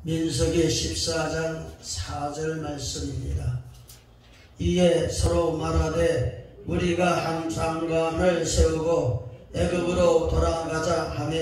민수기 14장 4절 말씀입니다. 이에 서로 말하되 우리가 한 장관을 세우고 애굽으로 돌아가자 하며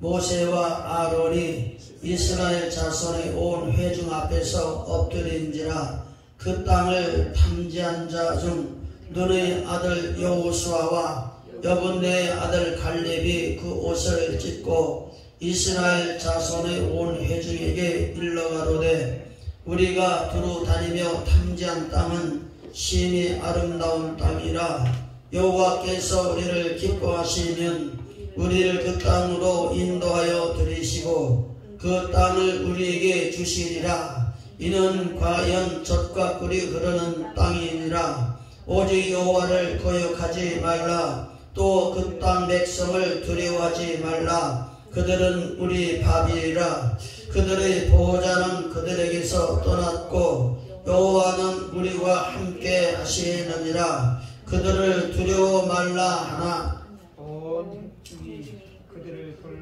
모세와 아론이 이스라엘 자손의 온 회중 앞에서 엎드린지라. 그 땅을 탐지한 자 중 눈의 아들 여호수아와 여분네의 아들 갈렙이 그 옷을 찢고 이스라엘 자손의 온 회중에게 일러가로되 우리가 두루 다니며 탐지한 땅은 심히 아름다운 땅이라. 여호와께서 우리를 기뻐하시면 우리를 그 땅으로 인도하여 들이시고 그 땅을 우리에게 주시리라. 이는 과연 젖과 꿀이 흐르는 땅이니라. 오직 여호와를 거역하지 말라. 또 그 땅 백성을 두려워하지 말라. 그들은 우리 밥이라. 그들의 보호자는 그들에게서 떠났고 여호와는 우리와 함께 하시느니라. 그들을 두려워 말라 하나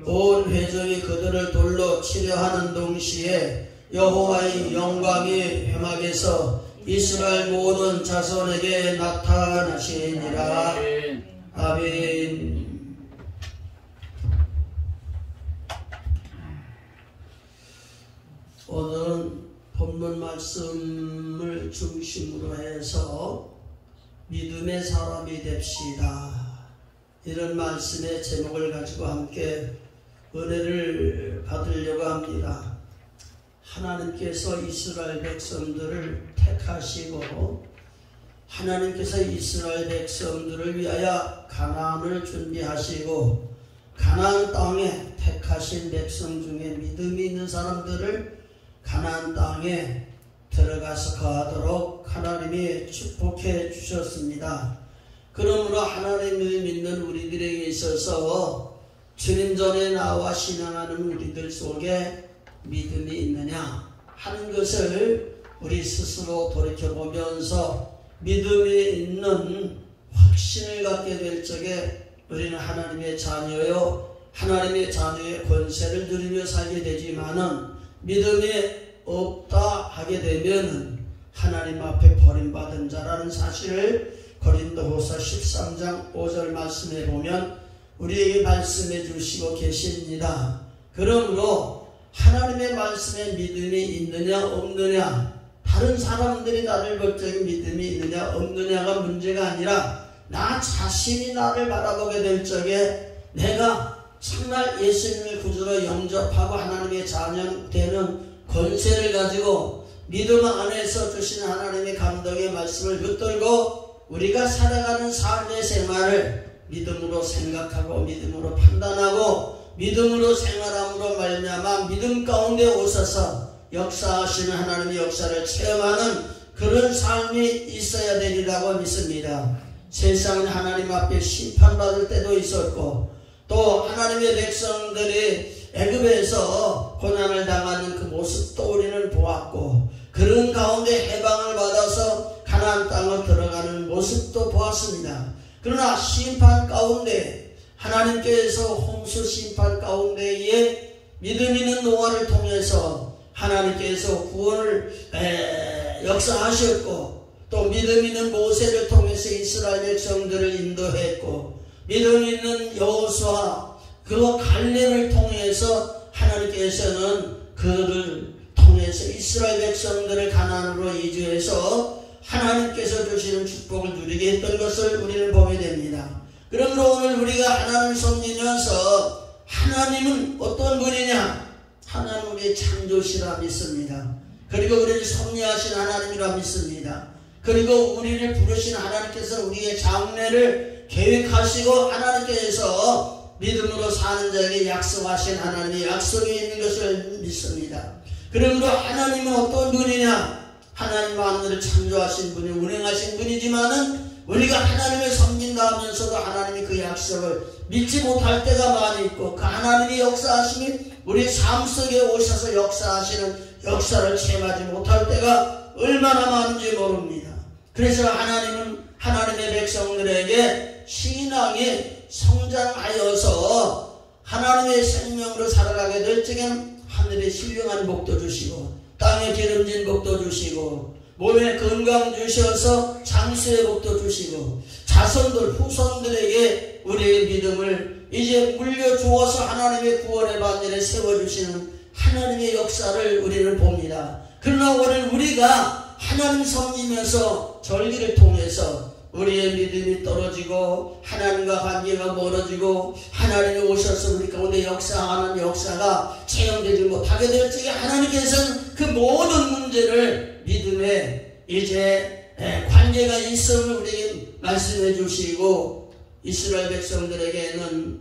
온 회중이 그들을 돌로 치려 하는 동시에 여호와의 영광이 회막에서 이스라엘 모든 자손에게 나타나시니라. 아멘. 오늘은 본문 말씀을 중심으로 해서 믿음의 사람이 됩시다, 이런 말씀의 제목을 가지고 함께 은혜를 받으려고 합니다. 하나님께서 이스라엘 백성들을 택하시고 하나님께서 이스라엘 백성들을 위하여 가나안을 준비하시고 가나안 땅에 택하신 백성 중에 믿음이 있는 사람들을 가나안 땅에 들어가서 거하도록 하나님이 축복해 주셨습니다. 그러므로 하나님을 믿는 우리들에게 있어서 주님 전에 나와 신앙하는 우리들 속에 믿음이 있느냐 하는 것을 우리 스스로 돌이켜보면서 믿음이 있는 확신을 갖게 될 적에 우리는 하나님의 자녀요, 하나님의 자녀의 권세를 누리며 살게 되지만은 믿음이 없다 하게 되면 하나님 앞에 버림받은 자라는 사실을 고린도후서 13장 5절 말씀에 보면 우리에게 말씀해 주시고 계십니다. 그러므로 하나님의 말씀에 믿음이 있느냐 없느냐, 다른 사람들이 나를 볼 적에 믿음이 있느냐 없느냐가 문제가 아니라 나 자신이 나를 바라보게 될 적에 내가 정말 예수님을 구주로 영접하고 하나님의 자녀 되는 권세를 가지고 믿음 안에서 주신 하나님의 감동의 말씀을 붙들고 우리가 살아가는 삶의 생활을 믿음으로 생각하고 믿음으로 판단하고 믿음으로 생활함으로 말미암아 믿음 가운데 오셔서 역사하시는 하나님의 역사를 체험하는 그런 삶이 있어야 되리라고 믿습니다. 세상은 하나님 앞에 심판받을 때도 있었고 또 하나님의 백성들이 애굽에서 고난을 당하는 그 모습도 우리는 보았고 그런 가운데 해방을 받아서 가나안 땅을 들어가는 모습도 보았습니다. 그러나 심판 가운데 하나님께서 홍수 심판 가운데에 믿음 있는 노아를 통해서 하나님께서 구원을 역사하셨고 또 믿음 있는 모세를 통해서 이스라엘 백성들을 인도했고 믿음 있는 여호수아 그 갈렙을 통해서 하나님께서는 그를 통해서 이스라엘 백성들을 가나안으로 이주해서 하나님께서 주시는 축복을 누리게 했던 것을 우리는 보게 됩니다. 그러므로 오늘 우리가 하나님을 섬기면서 하나님은 어떤 분이냐? 하나님 우리의 창조시라 믿습니다. 그리고 우리를 섭리하신 하나님이라 믿습니다. 그리고 우리를 부르신 하나님께서 우리의 장래를 계획하시고 하나님께서 믿음으로 사는 자에게 약속하신 하나님의 약속이 있는 것을 믿습니다. 그러므로 하나님은 어떤 분이냐? 하나님 만물을 창조하신 분이 운행하신 분이지만은 우리가 하나님을 섬긴다 하면서도 하나님이 그 약속을 믿지 못할 때가 많이 있고 그 하나님의 역사하심이 우리 삶 속에 오셔서 역사하시는 역사를 체험하지 못할 때가 얼마나 많은지 모릅니다. 그래서 하나님은 하나님의 백성들에게 신앙이 성장하여서 하나님의 생명으로 살아가게 될 적에는 하늘에 신령한 복도 주시고 땅에 기름진 복도 주시고 몸에 건강 주셔서 장수의 복도 주시고 자손들 후손들에게 우리의 믿음을 이제 물려주어서 하나님의 구원의 반열에 세워주시는 하나님의 역사를 우리는 봅니다. 그러나 오늘 우리가 하나님 섬기면서 절기를 통해서 우리의 믿음이 떨어지고 하나님과 관계가 멀어지고 하나님이 오셔서 우리 가운데 역사하는 역사가 체험되지 못하게 될 적에 하나님께서는 그 모든 문제를 믿음에 이제 관계가 있음을 우리에게 말씀해 주시고 이스라엘 백성들에게는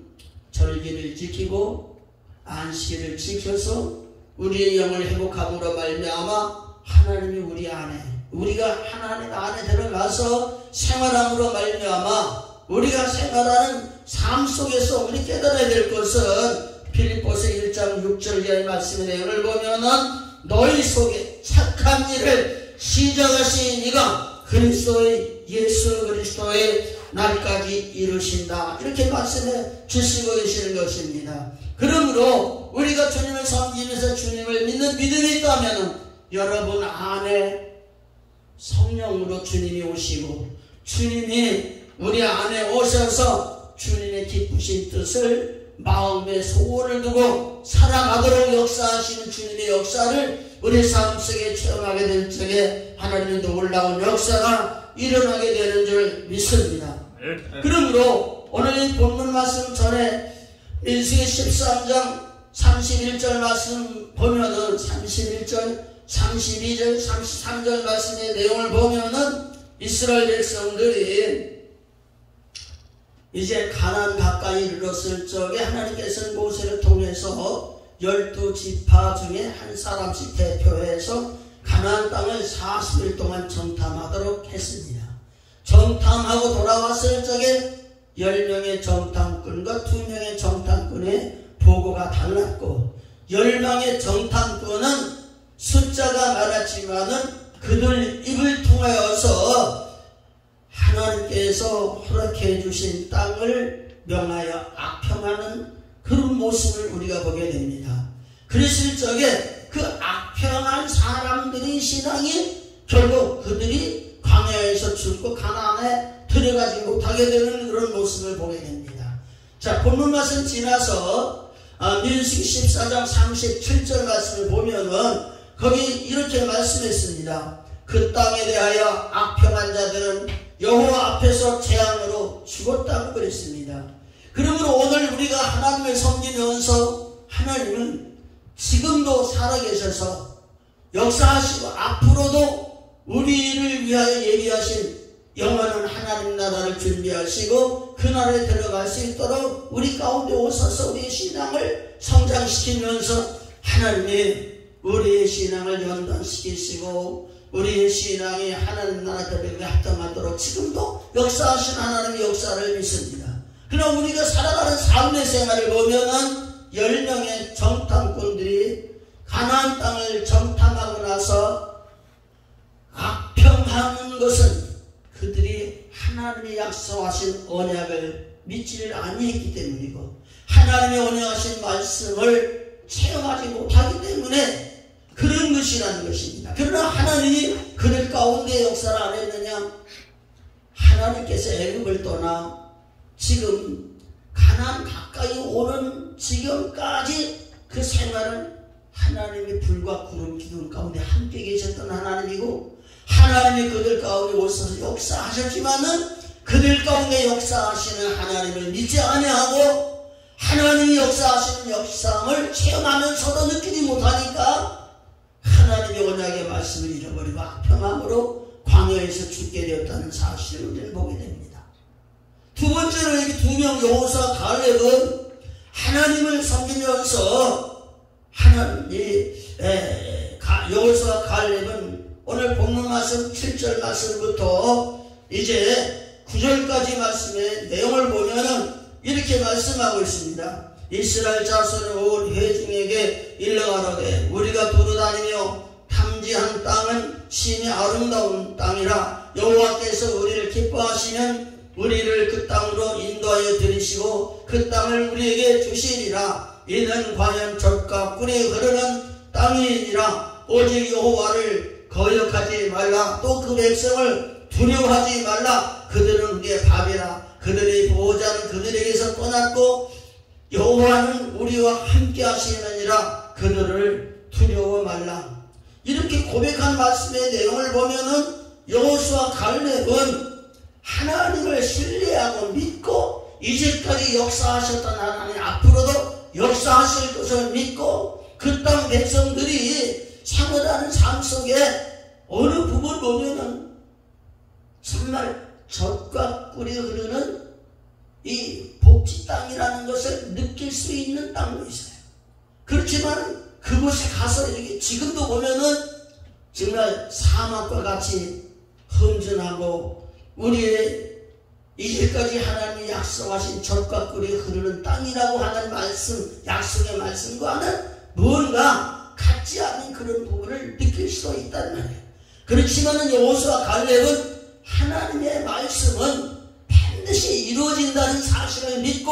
절기를 지키고 안식일을 지켜서 우리의 영을 회복함으로 말미암아 하나님이 우리 안에 우리가 하나님 안에 들어가서 생활함으로 말미암아 우리가 생활하는 삶 속에서 우리 깨달아야 될 것은 필립보서 1장 6절 이하의 말씀의 내용을 보면은 너희 속에 착한 일을 시작하신 이가 그리스도의 예수 그리스도의 날까지 이루신다. 이렇게 말씀해 주시고 계시는 것입니다. 그러므로 우리가 주님을 섬기면서 주님을 믿는 믿음이 있다면 여러분 안에 성령으로 주님이 오시고 주님이 우리 안에 오셔서 주님의 기쁘신 뜻을 마음에 소원을 두고 살아가도록 역사하시는 주님의 역사를 우리 삶 속에 체험하게 될 적에 하나님의 놀라운 역사가 일어나게 되는 줄 믿습니다. 그러므로 오늘 이 본문 말씀 전에 민수기 13장 31절 말씀 보면은 31절 32절 33절 말씀의 내용을 보면은 이스라엘 백성들이 이제 가나안 가까이 이르렀을 적에 하나님께서는 모세를 통해서 12지파 중에 한 사람씩 대표해서 가나안 땅을 40일 동안 정탐하도록 했습니다. 정탐하고 돌아왔을 적에 10명의 정탐꾼과 2명의 정탐꾼의 보고가 달랐고 10명의 정탐꾼은 숫자가 많았지만은 그들 입을 통하여서 하나님께서 허락해 주신 땅을 명하여 악평하는 그런 모습을 우리가 보게 됩니다. 그랬을 적에 그 악평한 사람들의 신앙이 결국 그들이 광야에서 죽고 가나안에 들어가지 못하게 되는 그런 모습을 보게 됩니다. 자, 본문 말씀 지나서 민수기 14장 37절 말씀을 보면은 거기 이렇게 말씀했습니다. 그 땅에 대하여 악평한 자들은 여호와 앞에서 재앙으로 죽었다고 그랬습니다. 그러므로 오늘 우리가 하나님을 섬기면서 하나님은 지금도 살아계셔서 역사하시고 앞으로도 우리를 위하여 예비하신 영원한 하나님 나라를 준비하시고 그 나라에 들어갈 수 있도록 우리 가운데 오셔서 우리의 신앙을 성장시키면서 하나님이 우리의 신앙을 연단시키시고 우리의 신앙이 하나님 나라 대백에 합당하도록 지금도 역사하신 하나님의 역사를 믿습니다. 그러나 우리가 살아가는 삶의 생활을 보면은 10명의 정탐꾼들이 가나안 땅을 정탐하고 나서 악평하는 것은 그들이 하나님이 약속하신 언약을 믿지를 아니했기 때문이고 하나님의 언약하신 말씀을 체험하지 못하기 때문에 그런 것이라는 것입니다. 그러나 하나님이 그들 가운데 역사를 안 했느냐? 하나님께서 애굽을 떠나 지금 가나안 가까이 오는 지금까지 그 생활은 하나님의 불과 구름 기둥 가운데 함께 계셨던 하나님이고 하나님이 그들 가운데 오셔서 역사하셨지만은 그들 가운데 역사하시는 하나님을 믿지 아니하고 하나님이 역사하시는 역사를 체험하면서도 느끼지 못하니까 하나님의 언약의 말씀을 잃어버리고 악평함으로 광야에서 죽게 되었다는 사실을 우리는 보게 됩니다. 두 번째로 이렇게 2명 여호수아와 갈렙은 하나님을 섬기면서 여호수아와 갈렙은 오늘 본문 말씀 7절 말씀부터 이제 9절까지 말씀의 내용을 보면은 이렇게 말씀하고 있습니다. 이스라엘 자손의 온 회중에게 일러가로되 우리가 두루다니며 탐지한 땅은 신의 아름다운 땅이라 여호와께서 우리를 기뻐하시면 우리를 그 땅으로 인도하여 들이시고 그 땅을 우리에게 주시리라. 이는 과연 젖과 꿀이 흐르는 땅이니라. 오직 여호와를 거역하지 말라. 또 그 백성을 두려워하지 말라. 그들은 우리의 밥이라. 그들의 보호자는 그들에게서 떠났고 여호와는 우리와 함께 하시느니라. 그들을 두려워 말라. 이렇게 고백한 말씀의 내용을 보면은 여호수아 갈렙은 하나님을 신뢰하고 믿고 이제까지 역사하셨던 하나님 앞으로도 역사하실 것을 믿고 그 땅 백성들이 생활하는 삶 속에 어느 부분 보면은 정말 젖과 꿀이 흐르는 이 복지 땅이라는 것을 느낄 수 있는 땅도 있어요. 그렇지만 그곳에 가서 이렇게 지금도 보면은 정말 사막과 같이 험준하고 우리의 이제까지 하나님이 약속하신 젖과 꿀이 흐르는 땅이라고 하는 말씀, 약속의 말씀과는 뭔가 같지 않은 그런 부분을 느낄 수도 있단 말이에요. 그렇지만은 여호수아 갈렙은 하나님의 말씀은 반드시 이루어진다는 사실을 믿고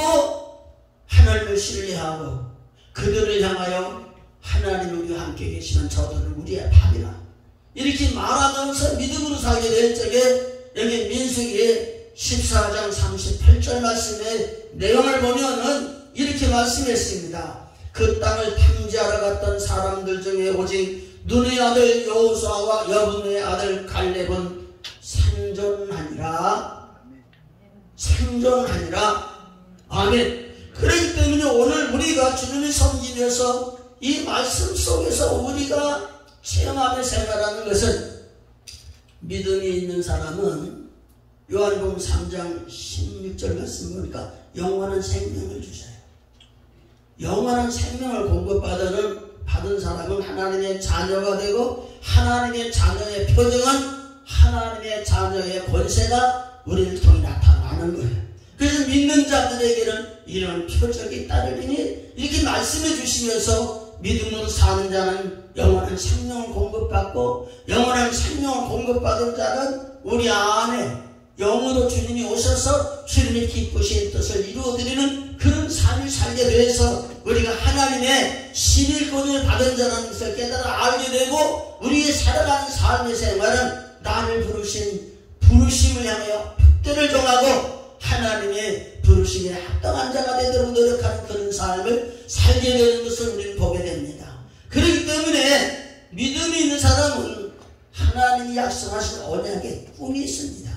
하나님을 신뢰하고 그들을 향하여 하나님 우리와 함께 계시는 저들은 우리의 밥이라 이렇게 말하면서 믿음으로 살게 될 적에 여기 민수기 14장 38절 말씀의 내용을 보면은 이렇게 말씀했습니다. 그 땅을 탐지하러 갔던 사람들 중에 오직 눈의 아들 여호수아와 여분의 아들 갈렙은 생존하니라. 생존하니라. 아멘. 그렇기 때문에 오늘 우리가 주님을 섬기면서 이 말씀 속에서 우리가 체험하며 생활하는 것은 믿음이 있는 사람은 요한복음 3장 16절 말씀 보니까 영원한 생명을 주셔요. 영원한 생명을 공급받은 사람은 하나님의 자녀가 되고 하나님의 자녀의 표정은 하나님의 자녀의 권세가 우리를 통해 나타나는 거예요. 그래서 믿는 자들에게는 이런 표적이 따르리니 이렇게 말씀해 주시면서 믿음으로 사는 자는 영원한 생명을 공급받고 영원한 생명을 공급받은 자는 우리 안에 영으로 주님이 오셔서 주님이 기쁘신 뜻을 이루어드리는 그런 삶을 살게 돼서 우리가 하나님의 신일권을 받은 자라는 것을 깨달아 알게 되고 우리의 살아가는 삶의 생활은 나를 부르신 부르심을 향하여 특대를 정하고 하나님의 부르심에 합당한 자가 되도록 노력하는 그런 삶을 살게 되는 것을 우리는 보게 됩니다. 그렇기 때문에 믿음이 있는 사람은 하나님이 약속하신 언약의 꿈이 있습니다.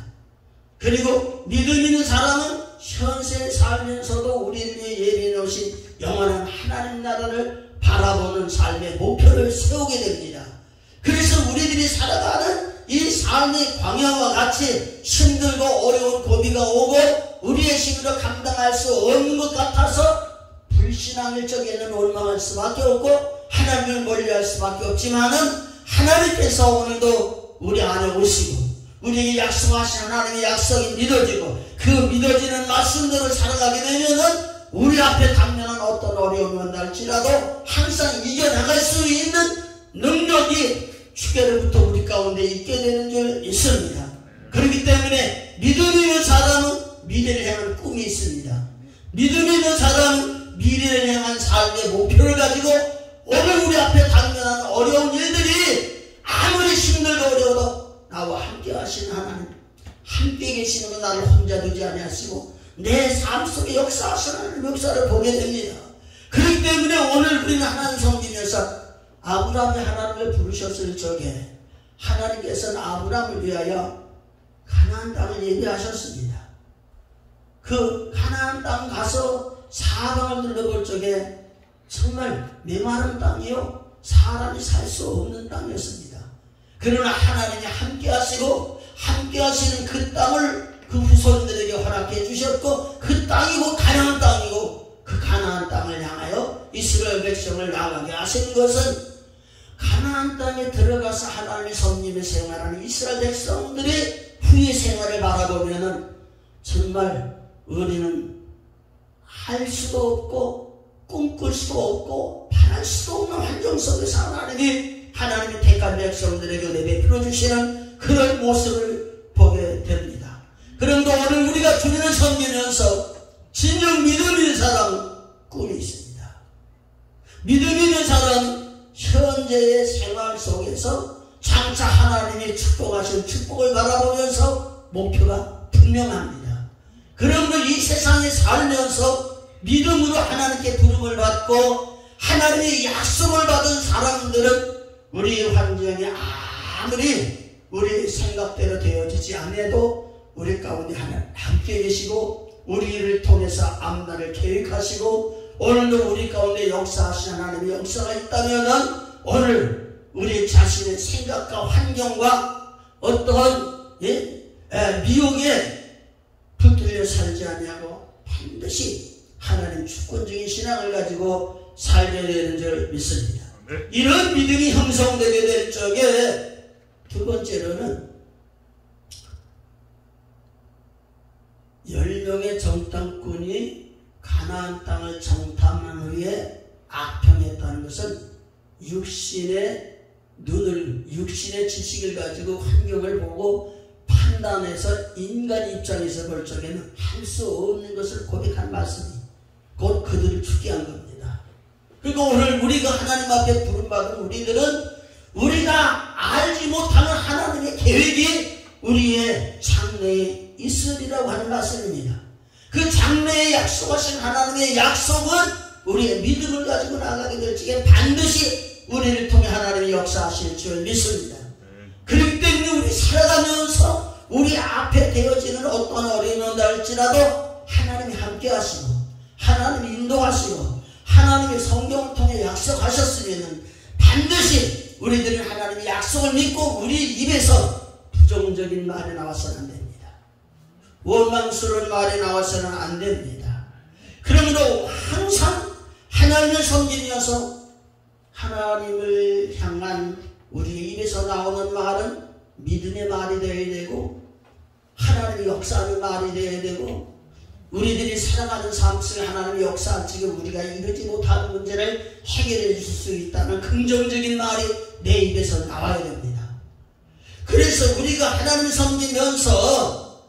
그리고 믿음 있는 사람은 현세에 살면서도 우리를 예비해 놓으신 영원한 하나님 나라를 바라보는 삶의 목표를 세우게 됩니다. 그래서 우리들이 살아가는 이 삶의 광야와 같이 힘들고 어려운 고비가 오고 우리의 힘으로 감당할 수 없는 것 같아서 불신앙일 적에는 원망할 수밖에 없고 하나님을 멀리할 수밖에 없지만은 하나님께서 오늘도 우리 안에 오시고 우리에게 약속하신 하나님의 약속이 믿어지고 그 믿어지는 말씀대로 살아가게 되면은 우리 앞에 당면한 어떤 어려움이 온달지라도 항상 이겨나갈 수 있는 능력이 주께로부터 우리 가운데 있게 되는 줄 믿습니다. 그렇기 때문에 믿음이 있는 사람은 미래를 향한 꿈이 있습니다. 믿음이 있는 사람은 미래를 향한 삶의 목표를 가지고 오늘 우리 앞에 당면한 어려운 일들이 아무리 힘들고 어려워도 나와 함께 하시는 하나님, 함께 계시는 건 나를 혼자 두지 아니하시고 내 삶 속에 역사하시는 하나님 역사를 보게 됩니다. 그렇기 때문에 오늘 우리는 하나님 섬기면서 아브라함이 하나님을 부르셨을 적에 하나님께서는 아브라함을 위하여 가나안 땅을 예비하셨습니다. 그 가나안 땅 가서 사방을 둘러볼 적에 정말 메마른 땅이요 사람이 살 수 없는 땅이었습니다. 그러나 하나님이 함께 하시고 함께 하시는 그 땅을 그 후손들에게 허락해 주셨고 그 땅이 곧 가나안 땅이고 그 가나안 땅을 향하여 이스라엘 백성을 나가게 하신 것은 가나안 땅에 들어가서 하나님의 성님의 생활하는 이스라엘 백성들의 후의 생활을 바라보면은 정말 우리는 할 수도 없고 꿈꿀 수도 없고 바랄 수도 없는 환경 속에서 하나님이 택한 백성들에게 내베풀어 주시는 그런 모습을 보게 됩니다. 그런데 오늘 우리가 주님을 섬기면서 진정 믿음 있는 사람은 꿈이 있습니다. 생활 속에서 장차 하나님이 축복하신 축복을 바라보면서 목표가 분명합니다. 그러므로 이 세상에 살면서 믿음으로 하나님께 부름을 받고 하나님의 약속을 받은 사람들은 우리 환경이 아무리 우리 생각대로 되어지지 않아도 우리 가운데 하나님 함께 계시고 우리를 통해서 앞날을 계획하시고 오늘도 우리 가운데 역사하신 하나님의 역사가 있다면 오늘 우리 자신의 생각과 환경과 어떠한 미혹에 붙들려 살지 아니하고 반드시 하나님 주권적인 신앙을 가지고 살게 되는 줄 믿습니다. 이런 믿음이 형성되게 될 적에 두 번째로는 10명의 정탐꾼이 가나안 땅을 정탐한 후에 악평했다는 것은 육신의 지식을 가지고 환경을 보고 판단해서 인간 입장에서 볼 적에는 할 수 없는 것을 고백한 말씀이 곧 그들을 추기한 겁니다. 그리고 오늘 우리가 하나님 앞에 부름받은 우리들은 우리가 알지 못하는 하나님의 계획이 우리의 장래에 있으리라고 하는 말씀입니다. 그 장래에 약속하신 하나님의 약속은 우리의 믿음을 가지고 나가게 될 적에 반드시 우리를 통해 하나님이 역사하실 줄 믿습니다. 그렇기 때문에 우리 살아가면서 우리 앞에 되어지는 어떤 어려움이 날지라도 하나님이 함께 하시고 하나님이 인도하시고 하나님의 성경을 통해 약속하셨으면 반드시 우리들은 하나님의 약속을 믿고 우리 입에서 부정적인 말이 나와서는 안 됩니다. 원망스러운 말이 나와서는 안 됩니다. 그러므로 항상 하나님을 섬기면서 하나님을 향한 우리 입에서 나오는 말은 믿음의 말이 되어야 되고 하나님의 역사하는 말이 되어야 되고 우리들이 살아가는 삶 속에 하나님의 역사할 적에 우리가 이루지 못하는 문제를 해결해 주실 수 있다는 긍정적인 말이 내 입에서 나와야 됩니다. 그래서 우리가 하나님을 섬기면서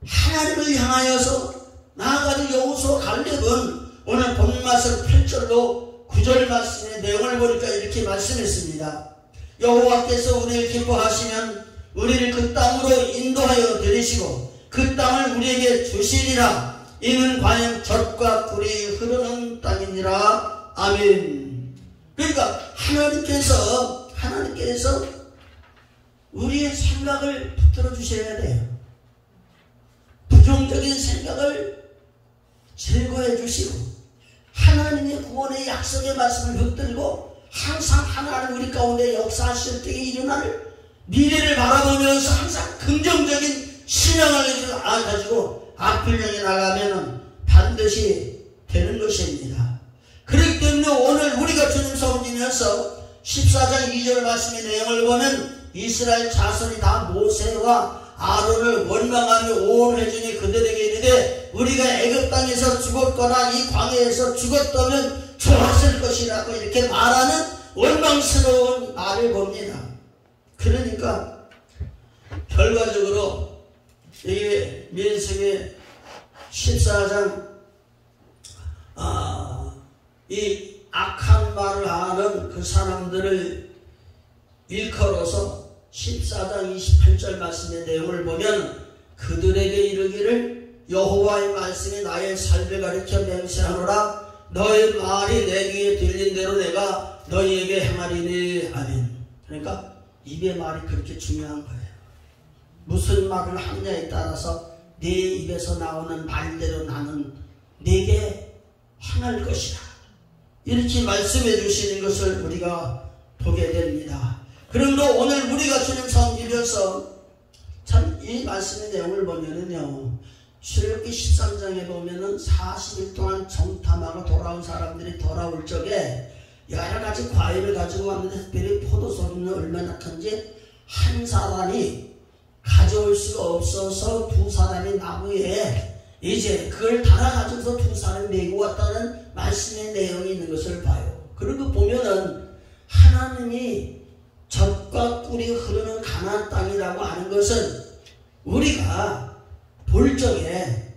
하나님을 향하여서 나아가는 여호수아 갈렙은 오늘 본문 말씀 8절로 9절 말씀의 내용을 보니까 이렇게 말씀했습니다. 여호와께서 우리를 기뻐하시면 우리를 그 땅으로 인도하여 들이시고 그 땅을 우리에게 주시리라. 이는 과연 젖과 꿀이 흐르는 땅이니라. 아멘. 그러니까 하나님께서 우리의 생각을 붙들어 주셔야 돼요. 부정적인 생각을 제거해 주시고 하나님의 구원의 약속의 말씀을 붙들고 항상 하나님 우리 가운데 역사하실 때에 일어날 미래를 바라보면서 항상 긍정적인 신앙을 가지고 앞을 향해 나가면 반드시 되는 것입니다. 그렇기 때문에 오늘 우리가 주님 섬기면서 14장 2절 말씀의 내용을 보면 이스라엘 자손이 다 모세와 아론을 원망하며 오온해주니 그들에게 이르되 우리가 애굽 땅에서 죽었거나 이 광야에서 죽었다면 좋았을 것이라고 이렇게 말하는 원망스러운 말을 봅니다. 그러니까 결과적으로 이게 민수기 14장 이 악한 말을 하는 그 사람들을 일컬어서 14장 28절 말씀의 내용을 보면 그들에게 이르기를 여호와의 말씀이 나의 삶을 가리켜 맹세하노라. 너의 말이 내 귀에 들린 대로 내가 너희에게 행하리니. 아멘. 그러니까 입의 말이 그렇게 중요한 거예요. 무슨 말을 하느냐에 따라서 내 입에서 나오는 말대로 나는 내게 행할 것이라. 이렇게 말씀해 주시는 것을 우리가 보게 됩니다. 그러므로 오늘 우리가 주님 섬기면서 참 이 말씀의 내용을 보면은요, 출애굽기 13장에 보면은 40일 동안 정탐하고 돌아온 사람들이 돌아올 적에 여러 가지 과일을 가지고 왔는데 특별히 포도송이는 얼마나 큰지 한 사람이 가져올 수가 없어서 두 사람이 나무에 이제 그걸 달아가지고서 두 사람이 메고 왔다는 말씀의 내용이 있는 것을 봐요. 그리고 보면은 하나님이 젖과 꿀이 흐르는 가나안 땅이라고 하는 것은 우리가 볼 적에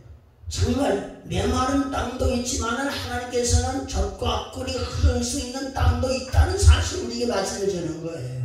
정말 메마른 땅도 있지만 하나님께서는 젖과 꿀이 흐를 수 있는 땅도 있다는 사실을 우리에게 말씀해 주는 거예요.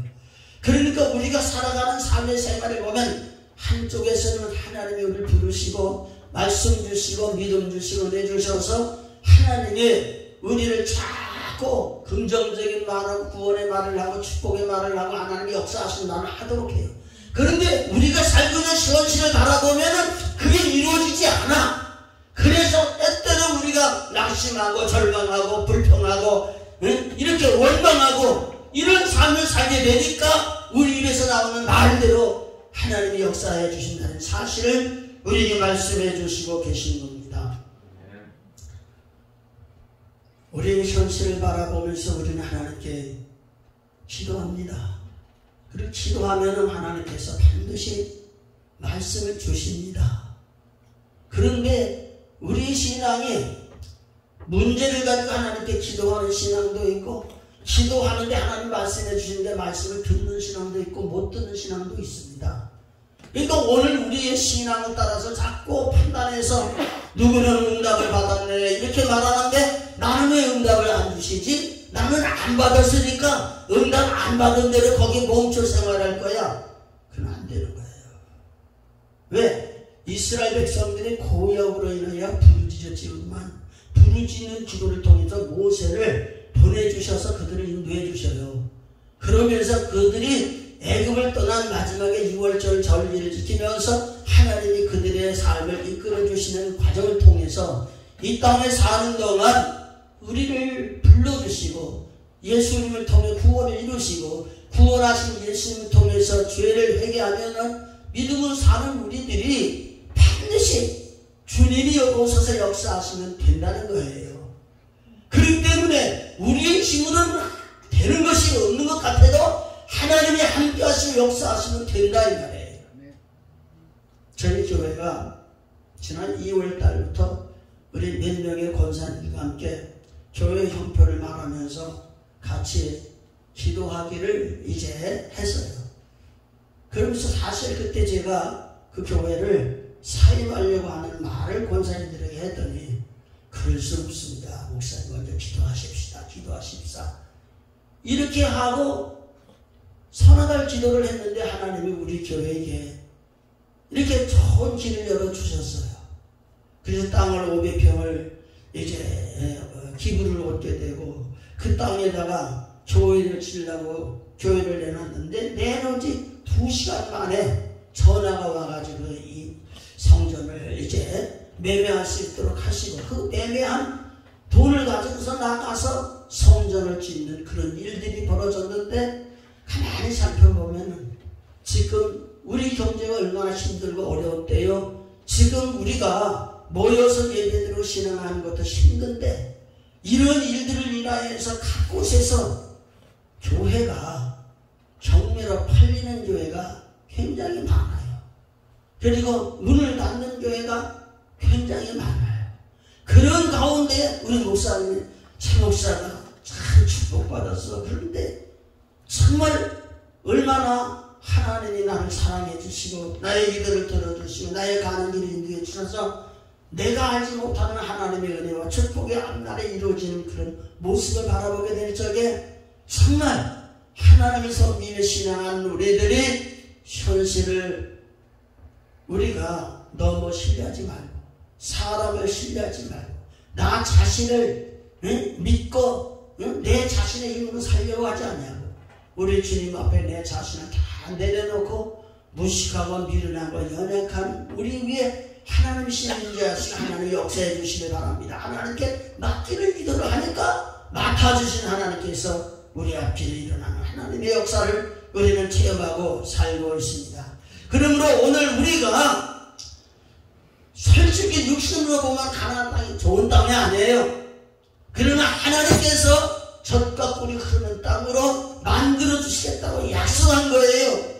그러니까 우리가 살아가는 삶의 생활을 보면 한쪽에서는 하나님이 우리를 부르시고 말씀 주시고 믿음 주시고 은혜 주셔서 하나님이 우리를 자꾸 긍정적인 말하고 구원의 말을 하고 축복의 말을 하고 하나님이 역사하신 말을 하도록 해요. 그런데 우리가 살고 있는 현실을 바라보면 그게 이루어지지 않아. 그래서 때때로 우리가 낙심하고 절망하고 불평하고 이렇게 원망하고 이런 삶을 살게 되니까 우리 입에서 나오는 말대로 하나님이 역사해 주신다는 사실을 우리에게 말씀해 주시고 계신 겁니다. 우리의 현실을 바라보면서 우리는 하나님께 기도합니다. 그리고 기도하면 하나님께서 반드시 말씀을 주십니다. 그런데 우리 신앙이 문제를 가지고 하나님께 기도하는 신앙도 있고 기도하는데 하나님 말씀해 주시는데 말씀을 듣는 신앙도 있고 못 듣는 신앙도 있습니다. 그러니까 오늘 우리의 신앙에 따라서 자꾸 판단해서 누구는 응답을 받았네 이렇게 말하는데 나는 왜 응답을 안 주시지? 나는 안 받았으니까 응답 안 받은 대로 거기 멈춰 생활할 거야. 그건 안 되는 거예요. 왜? 이스라엘 백성들이 고역으로 인하여 부르짖었지만 부르짖는 기도를 통해서 모세를 보내주셔서 그들을 인도해 주셔요. 그러면서 그들이 애굽을 떠난 마지막에 6월절 절기를 지키면서 하나님이 그들의 삶을 이끌어 주시는 과정을 통해서 이 땅에 사는 동안 우리를 불러주시고 예수님을 통해 구원을 이루시고 구원하신 예수님을 통해서 죄를 회개하면 믿음으로 사는 우리들이 반드시 주님이 오셔서 역사하시면 된다는 거예요. 그렇기 때문에 우리의 힘으로는 되는 것이 없는 것 같아도 하나님이 함께 하시고 역사하시면 된다 이 말이에요. 저희 교회가 지난 2월 달부터 우리 몇 명의 권사님과 함께 교회 형편을 말하면서 같이 기도하기를 이제 했어요. 그러면서 사실 그때 제가 그 교회를 사임하려고 하는 말을 권사님들에게 했더니 그럴 수 없습니다. 목사님 먼저 기도하십시다. 기도하십시다. 이렇게 하고 서너 달 기도를 했는데 하나님이 우리 교회에게 이렇게 좋은 길을 열어주셨어요. 그래서 땅을 500평을 이제 기부를 얻게 되고 그 땅에다가 교회를 지으려고 교회를 내놨는데 내놓은 지 2시간 만에 전화가 와가지고 이 성전을 이제 매매할 수 있도록 하시고 그 매매한 돈을 가지고서 나가서 성전을 짓는 그런 일들이 벌어졌는데 가만히 살펴보면 지금 우리 경제가 얼마나 힘들고 어려웠대요. 지금 우리가 모여서 예배드리고 신앙하는 것도 힘든데 이런 일들을 인하여서 각 곳에서 교회가 경매로 팔리는 교회가 굉장히 많아요. 그리고 문을 닫는 교회가 굉장히 많아요. 그런 가운데 우리 목사님, 제 목사가 참 축복받았어. 그런데 정말 얼마나 하나님이 나를 사랑해 주시고 나의 기도를 들어주시고 나의 가는 길을 인도해 주셔서 내가 알지 못하는 하나님의 은혜와 축복이 앞날에 이루어지는 그런 모습을 바라보게 될 적에 정말 하나님의 믿음에 신앙한 우리들이 현실을 우리가 너무 신뢰하지 말고 사람을 신뢰하지 말고 나 자신을 믿고 내 자신의 힘으로 살려고 하지 않냐고 우리 주님 앞에 내 자신을 다 내려놓고 무식하고 미련하고 연약한 우리 위에 하나님이 신뢰하시고 하나님이 역사해 주시기 바랍니다. 하나님께 맡기는 기도를 하니까 맡아주신 하나님께서 우리 앞길에 일어나는 하나님의 역사를 우리는 체험하고 살고 있습니다. 그러므로 오늘 우리가 솔직히 육신으로 보면 가나안 땅이 좋은 땅이 아니에요. 그러나 하나님께서 젖과 꿀이 흐르는 땅으로 만들어 주시겠다고 약속한 거예요.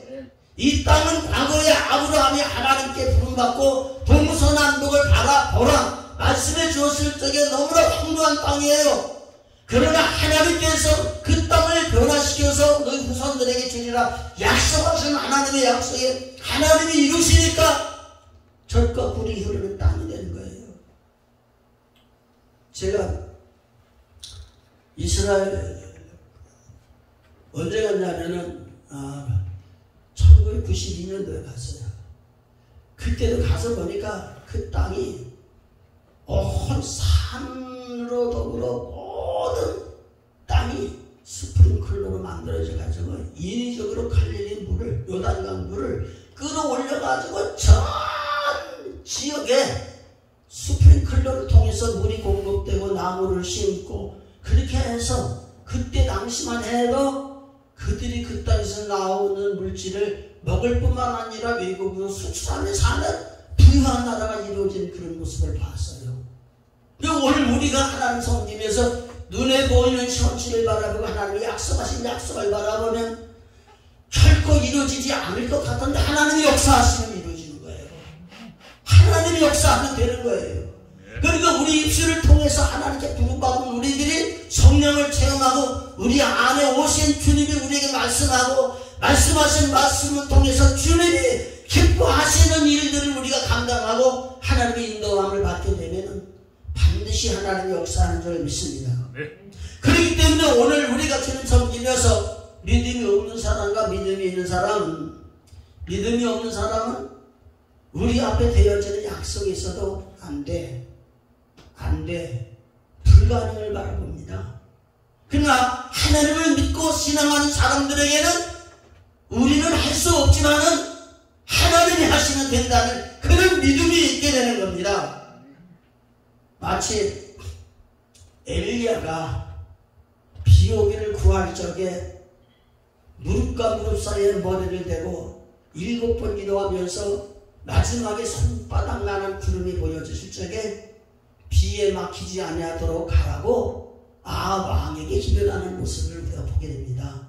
이 땅은 과거에 아브라함이 하나님께 부름받고 동서남북을 바라보라 말씀해 주었을 적에 너무나 황무한 땅이에요. 그러나 하나님께서 그 땅을 변화시켜서 너희 후손들에게 주리라 약속하신 하나님의 약속에 하나님이 이루시니까 젖과 꿀이 흐르는 땅이 되는 거예요. 제가 이스라엘 언제 갔냐면은 1992년도에 갔어요. 그때도 가서 보니까 그 땅이 온 산으로 더불어 모든 땅이 스프링클러로 만들어져 가지고 인위적으로 갈릴리 물을, 요단강 물을 끌어올려 가지고 전 지역에 스프링클러를 통해서 물이 공급되고 나무를 심고 그렇게 해서 그때 당시만 해도 그들이 그 땅에서 나오는 물질을 먹을 뿐만 아니라 외국으로 수출하며 사는 부유한 나라가 이루어진 그런 모습을 봤어요. 오늘 우리가 하나님 섬기면서 눈에 보이는 현실을 바라보고 하나님이 약속하신 약속을 바라보면 결코 이루어지지 않을 것 같은데 하나님이 역사하시면 이루어지는 거예요. 하나님이 역사하면 되는 거예요. 그러니까 우리 입술을 통해서 하나님께 부름받은 우리들이 성령을 체험하고 우리 안에 오신 주님이 우리에게 말씀하고 말씀하신 말씀을 통해서 주님이 기뻐하시는 일들을 우리가 감당하고 하나님의 인도함을 받게 되면 반드시 하나님이 역사하는 줄 믿습니다. 그렇기 때문에 오늘 우리가 주님 섬기면서 믿음이 없는 사람과 믿음이 있는 사람, 믿음이 없는 사람은 우리 앞에 되어지는 약속이 있어도 안 돼. 불가능을 바라봅니다. 그러나 하나님을 믿고 신앙하는 사람들에게는 우리는 할 수 없지만은 하나님이 하시면 된다는 그런 믿음이 있게 되는 겁니다. 마치 엘리야가 비 오기를 구할 적에 무릎과 무릎 사이에 머리를 대고 7번 기도하면서 마지막에 손바닥만한 구름이 보여주실 적에 비에 막히지 아니하도록 가라고 왕에게 기도하는 모습을 우리가 보게 됩니다.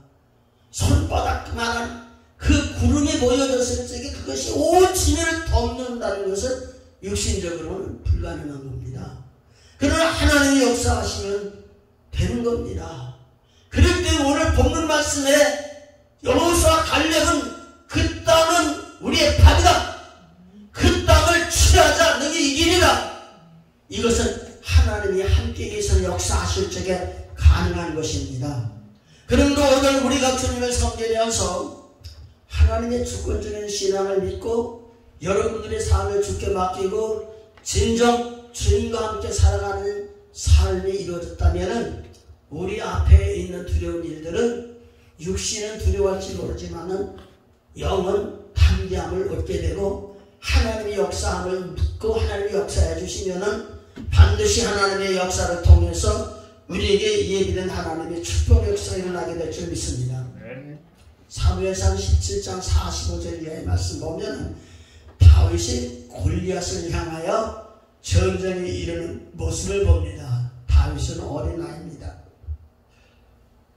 손바닥만한 그 구름이 보여졌을 적에 그것이 온 지면을 덮는다는 것은 육신적으로는 불가능한 겁니다. 그러나 하나님이 역사하시면 되는 겁니다. 그럴 때 오늘 본문 말씀에 여호수아 갈렙은 그 땅은 우리의 밥이다. 그 땅을 취하자 너희 이기리라. 이것은 하나님이 함께 계셔서 역사하실 적에 가능한 것입니다. 그러므로 오늘 우리가 주님을 섬기면서 하나님의 주권적인 신앙을 믿고 여러분들의 삶을 주께 맡기고 진정 주님과 함께 살아가는 삶이 이루어졌다면 우리 앞에 있는 두려운 일들은 육신은 두려워할지 모르지만은 영은 담대함을 얻게 되고 하나님의 역사함을 믿고 하나님의 역사해 주시면은 반드시 하나님의 역사를 통해서 우리에게 예비된 하나님의 축복 역사가 일어나게 될 줄 믿습니다. 사무엘상 17장 45절 이하의 말씀 보면 다윗이 골리앗을 향하여 전쟁에 이르는 모습을 봅니다. 다윗은 어린아이입니다.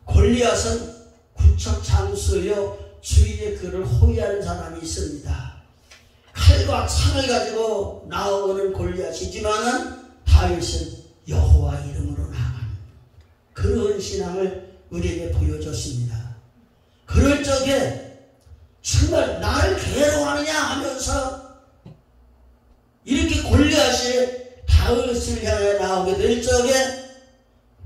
골리앗은 구척 장수여 주인의 그를 호위하는 사람이 있습니다. 칼과 창을 가지고 나오는 골리앗이지만은 다윗은 여호와 이름으로 나가는 그런 신앙을 우리에게 보여줬습니다. 그럴 적에 정말 나를 괴로워하느냐 하면서 이렇게 골리앗이 다윗을 향해 나오게 될 적에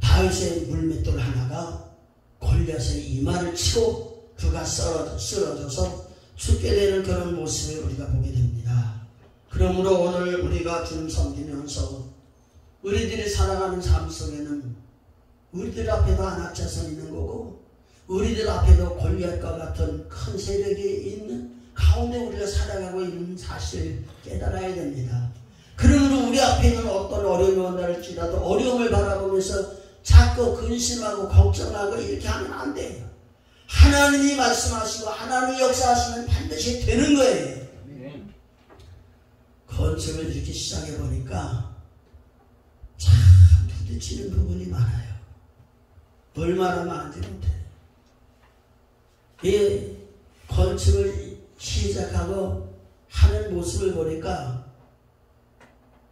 다윗의 물맷돌 하나가 골리앗의 이마를 치고 그가 쓰러져서 죽게 되는 그런 모습을 우리가 보게 됩니다. 그러므로 오늘 우리가 주님 섬기면서 우리들이 살아가는 삶 속에는 우리들 앞에도 안악자선 있는 거고 우리들 앞에도 골리앗과 같은 큰 세력이 있는 가운데 우리가 살아가고 있는 사실을 깨달아야 됩니다. 그러므로 우리 앞에 있는 어떤 어려움이 온다할지라도 어려움을 바라보면서 자꾸 근심하고 걱정하고 이렇게 하면 안 돼요. 하나님이 말씀하시고 하나님이 역사하시면 반드시 되는 거예요. 건축을 이렇게 시작해 보니까 참 부딪히는 부분이 많아요. 얼마나 많은지 못해요. 이 건축을 시작하고 하는 모습을 보니까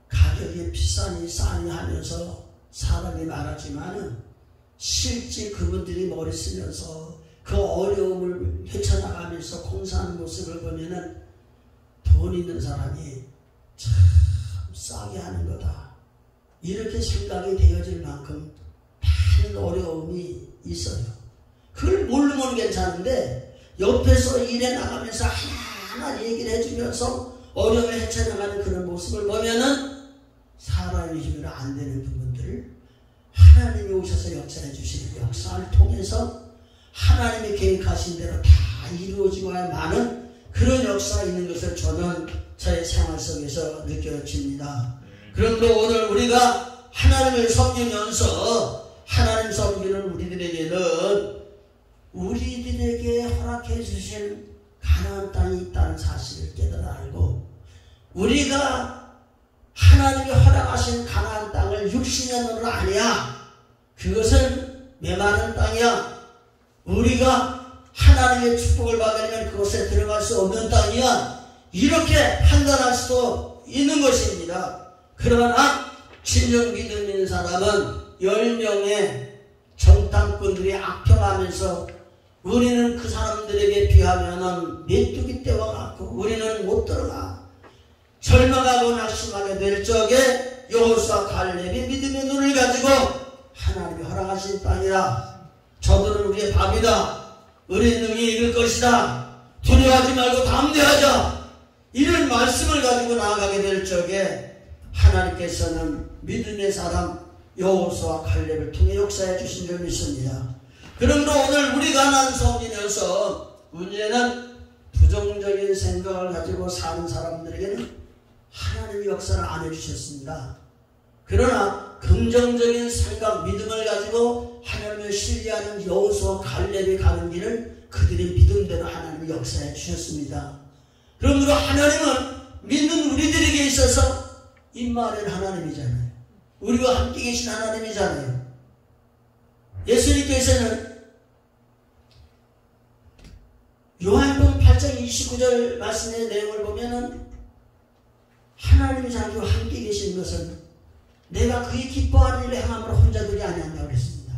가격이 비싸니 싸니 하면서 사람이 말하지만은 실제 그분들이 머리 쓰면서 그 어려움을 헤쳐나가면서 공사하는 모습을 보면은 돈 있는 사람이 참 싸게 하는 거다. 이렇게 생각이 되어질 만큼 많은 어려움이 있어요. 그걸 모르면 괜찮은데 옆에서 일해 나가면서 하나하나 얘기를 해주면서 어려움을 헤쳐나가는 그런 모습을 보면은 사람의 힘으로 안 되는 부분들을 하나님이 오셔서 역사해 주시는 역사를 통해서 하나님이 계획하신 대로 다 이루어지고야 마는 그런 역사가 있는 것을 저는 저의 생활 속에서 느껴집니다. 그런데 오늘 우리가 하나님을 섬기면서 하나님 섬기는 우리들에게는 우리들에게 허락해 주신 가나안 땅이 있다는 사실을 깨달아 알고 우리가 하나님이 허락하신 가나안 땅을 60년으로 아니야. 그것은 메마른 땅이야. 우리가 하나님의 축복을 받으려면 그곳에 들어갈 수 없는 땅이야. 이렇게 판단할 수도 있는 것입니다. 그러나 진정 믿음 있는 사람은 10명의 정탐꾼들이 악평하면서 우리는 그 사람들에게 비하면은 메뚜기 떼와 같고 우리는 못 들어가. 절망하고 낙심하게 될 적에 여호수아 갈렙이 믿음의 눈을 가지고 하나님이 허락하신 땅이라. 저들은 우리의 밥이다. 우리 능히 이길 것이다. 두려워하지 말고 담대하자. 이런 말씀을 가지고 나아가게 될 적에 하나님께서는 믿음의 사람 여호수아 갈렙을 통해 역사해 주신 줄 믿습니다. 그러므로 오늘 우리가 하나님 섬기면서 문제는 부정적인 생각을 가지고 사는 사람들에게는 하나님의 역사를 안 해주셨습니다. 그러나 긍정적인 생각, 믿음을 가지고 하나님을 신뢰하는 여호수아 갈렙이 가는 길을 그들의 믿음대로 하나님이 역사해 주셨습니다. 그러므로 하나님은 믿는 우리들에게 있어서 임마누엘 하나님이잖아요. 우리와 함께 계신 하나님이잖아요. 예수님께서는 요한복음 8장 29절 말씀의 내용을 보면은 하나님이 자기와 함께 계신 것은 내가 그의 기뻐하는 일을 행함으로 혼자들이 아니한다고 그랬습니다.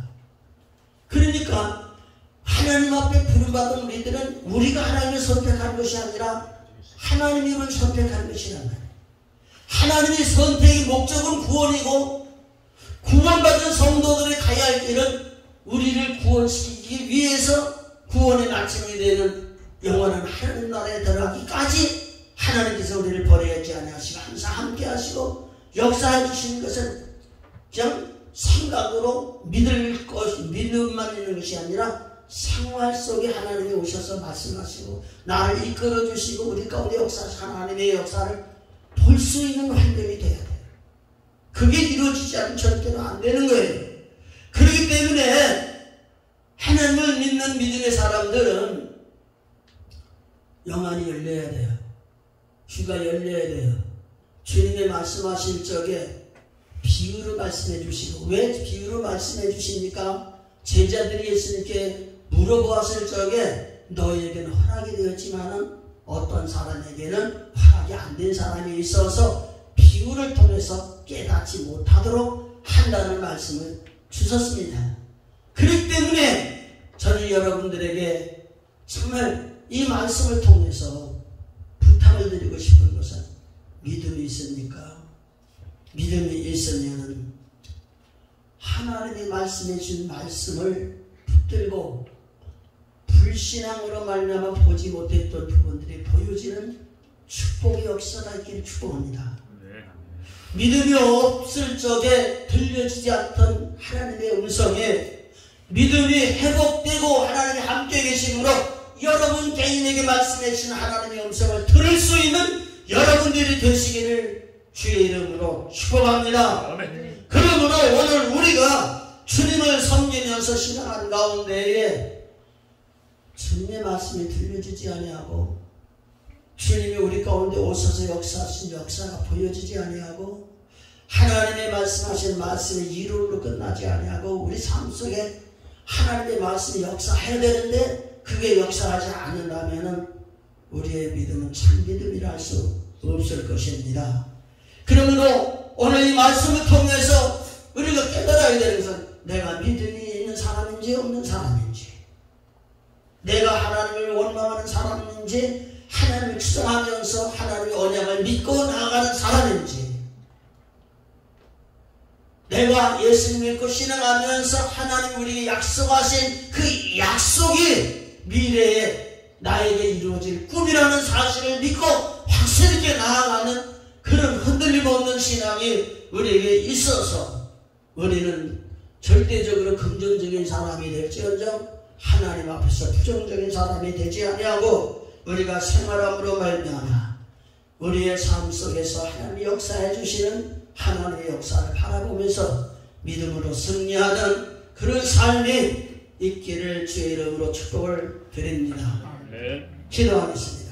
그러니까 하나님 앞에 부름받은 우리들은 우리가 하나님을 선택한 것이 아니라 하나님을 선택한 것이란 말이에요. 하나님의 선택의 목적은 구원이고 구원받은 성도들이 가야 할 길은 우리를 구원시키기 위해서 구원의 마침이 되는 영원한 하나님 나라에 들어가기까지 하나님께서 우리를 버리지 아니하시고 항상 함께 하시고 역사해 주시는 것은 그냥 생각으로 믿음만 있는 것이 아니라 생활 속에 하나님이 오셔서 말씀하시고 나를 이끌어 주시고 우리 가운데 역사하신 하나님의 역사를 볼 수 있는 환경이 돼야 돼요. 그게 이루어지지 않으면 절대로 안 되는 거예요. 그렇기 때문에 하나님을 믿는 믿음의 사람들은 영안이 열려야 돼요. 귀가 열려야 돼요. 주님의 말씀하실 적에 비유로 말씀해 주시고 왜 비유로 말씀해 주십니까? 제자들이 예수님께 물어보았을 적에 너희에게는 허락이 되었지만은 어떤 사람에게는 허락이 안 된 사람이 있어서 비유를 통해서 깨닫지 못하도록 한다는 말씀을 주셨습니다. 그렇기 때문에 저는 여러분들에게 정말 이 말씀을 통해서 부탁을 드리고 싶은 것은 믿음이 있습니까? 믿음이 있으면 하나님이 말씀해 준 말씀을 붙들고 불신앙으로 말미암아 보지 못했던 부분들이 보여지는 축복의 역사가 있기를 축복합니다. 믿음이 없을 적에 들려지지 않던 하나님의 음성에 믿음이 회복되고 하나님이 함께 계심으로 여러분 개인에게 말씀해 주신 하나님의 음성을 들을 수 있는 여러분들이 되시기를 주의 이름으로 축복합니다. 아멘. 그러므로 오늘 우리가 주님을 섬기면서 신앙하는 가운데에 주님의 말씀이 들려지지 아니하고 주님이 우리 가운데 오셔서 역사하신 역사가 보여지지 아니하고 하나님의 말씀하신 말씀이 이루로 끝나지 아니하고 우리 삶 속에 하나님의 말씀이 역사해야 되는데 그게 역사하지 않는다면 우리의 믿음은 참 믿음이라 할 수 없을 것입니다. 그러므로 오늘 이 말씀을 통해서 우리가 깨달아야 되는 것은 내가 믿음이 있는 사람인지 없는 사람인지 내가 하나님을 원망하는 사람인지 하나님을 추앙하면서 하나님의 언약을 믿고 나아가는 사람인지 내가 예수 믿고 신앙하면서 하나님 우리에게 약속하신 그 약속이 미래에 나에게 이루어질 꿈이라는 사실을 믿고 확실히 있게 나아가는 그런 흔들림 없는 신앙이 우리에게 있어서 우리는 절대적으로 긍정적인 사람이 될지언정 하나님 앞에서 부정적인 사람이 되지 아니하고 우리가 생활함으로 말미암아 우리의 삶 속에서 하나님이 역사해 주시는 하나님의 역사를 바라보면서 믿음으로 승리하는 그런 삶이 있기를 주의 이름으로 축복을 드립니다. 기도하겠습니다.